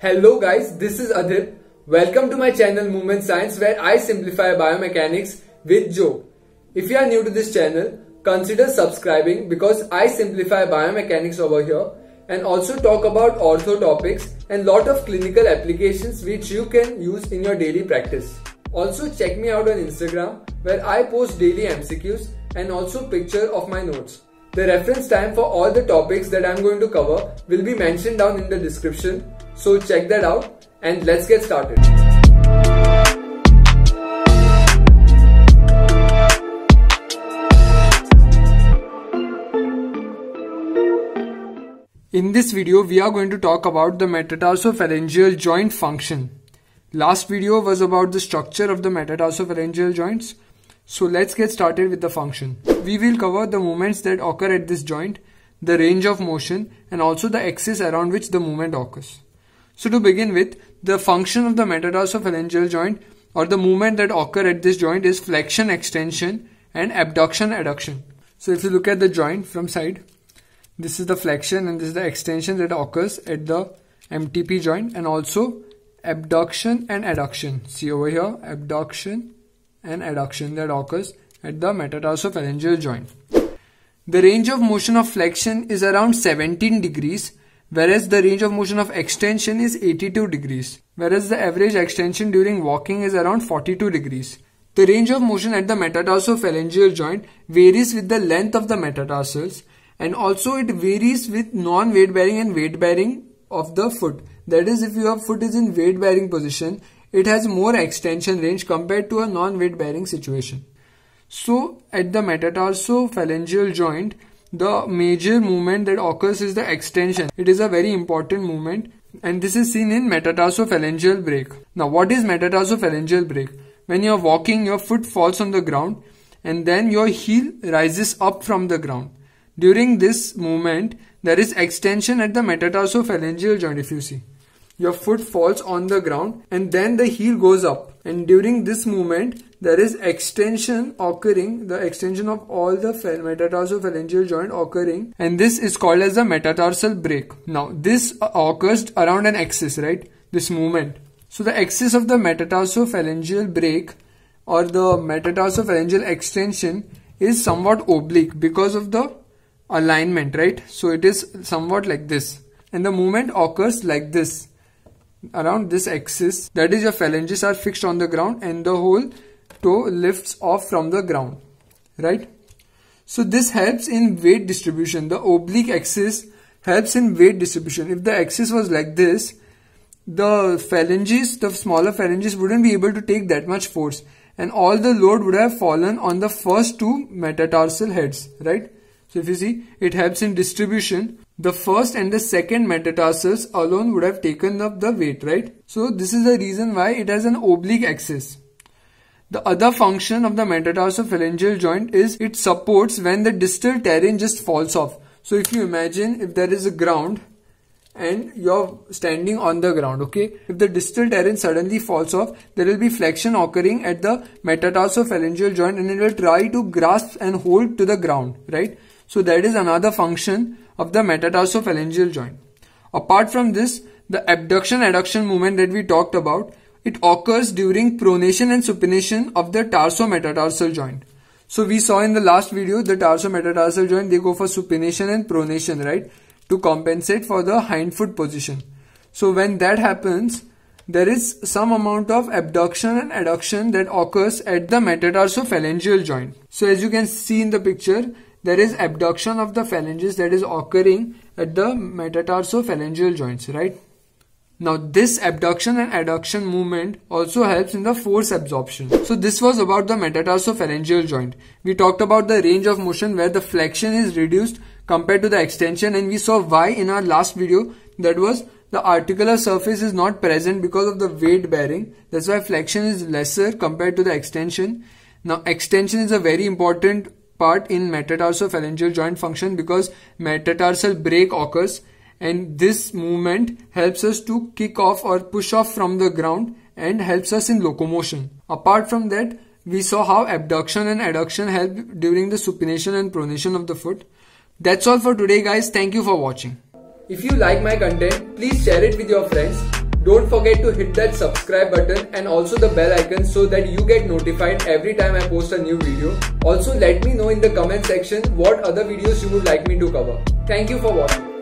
Hello guys, this is Adit. Welcome to my channel Movement Science, where I simplify biomechanics with joke. If you are new to this channel, consider subscribing because I simplify biomechanics over here and also talk about ortho topics and lot of clinical applications which you can use in your daily practice. Also check me out on Instagram where I post daily MCQs and also picture of my notes. The reference time for all the topics that I am going to cover will be mentioned down in the description. So check that out and let's get started. In this video, we are going to talk about the metatarsophalangeal joint function. Last video was about the structure of the metatarsophalangeal joints. So let's get started with the function. We will cover the movements that occur at this joint, the range of motion, and also the axis around which the movement occurs. So to begin with, the function of the metatarsophalangeal joint or the movement that occur at this joint is flexion, extension, and abduction, adduction. So if you look at the joint from side, this is the flexion and this is the extension that occurs at the MTP joint, and also abduction and adduction. See over here, abduction and adduction that occurs at the metatarsophalangeal joint. The range of motion of flexion is around 17 degrees, whereas the range of motion of extension is 82 degrees, whereas the average extension during walking is around 42 degrees. The range of motion at the metatarsophalangeal joint varies with the length of the metatarsals, and also it varies with non-weight bearing and weight bearing of the foot. That is, if your foot is in weight bearing position, it has more extension range compared to a non-weight bearing situation. So at the metatarsophalangeal joint, the major movement that occurs is the extension. It is a very important movement, and this is seen in metatarsophalangeal break. Now what is metatarsophalangeal break? When you are walking, your foot falls on the ground and then your heel rises up from the ground. During this movement, there is extension at the metatarsophalangeal joint. If you see, your foot falls on the ground and then the heel goes up, and during this movement there is extension occurring, the extension of all the metatarsophalangeal joint occurring, and this is called as the metatarsal break. Now this occurs around an axis, right? This movement. So the axis of the metatarsophalangeal break or the metatarsophalangeal extension is somewhat oblique because of the alignment, right? So it is somewhat like this, and the movement occurs like this around this axis. That is, your phalanges are fixed on the ground and the whole toe lifts off from the ground, right? So this helps in weight distribution. The oblique axis helps in weight distribution. If the axis was like this, the phalanges, the smaller phalanges wouldn't be able to take that much force, and all the load would have fallen on the first two metatarsal heads, right? So if you see, it helps in distribution. The first and the second metatarsals alone would have taken up the weight, right? So this is the reason why it has an oblique axis. The other function of the metatarsophalangeal joint is it supports when the distal terrain just falls off. So if you imagine, if there is a ground and you're standing on the ground, okay, if the distal terrain suddenly falls off, there will be flexion occurring at the metatarsophalangeal joint and it will try to grasp and hold to the ground, right? So that is another function of the metatarsophalangeal joint. Apart from this, the abduction adduction movement that we talked about, it occurs during pronation and supination of the tarsometatarsal joint. So we saw in the last video, the tarsometatarsal joint, they go for supination and pronation, right, to compensate for the hind foot position. So when that happens, there is some amount of abduction and adduction that occurs at the metatarsophalangeal joint. So as you can see in the picture, there is abduction of the phalanges that is occurring at the metatarsophalangeal joints, right? Now this abduction and adduction movement also helps in the force absorption. So this was about the metatarsophalangeal joint. We talked about the range of motion where the flexion is reduced compared to the extension, and we saw why in our last video. That was the articular surface is not present because of the weight bearing. That's why flexion is lesser compared to the extension. Now extension is a very important part in metatarsophalangeal joint function because metatarsal break occurs, and this movement helps us to kick off or push off from the ground and helps us in locomotion. Apart from that, we saw how abduction and adduction help during the supination and pronation of the foot. That's all for today guys. Thank you for watching. If you like my content, please share it with your friends. Don't forget to hit that subscribe button and also the bell icon so that you get notified every time I post a new video. Also let me know in the comment section what other videos you would like me to cover. Thank you for watching.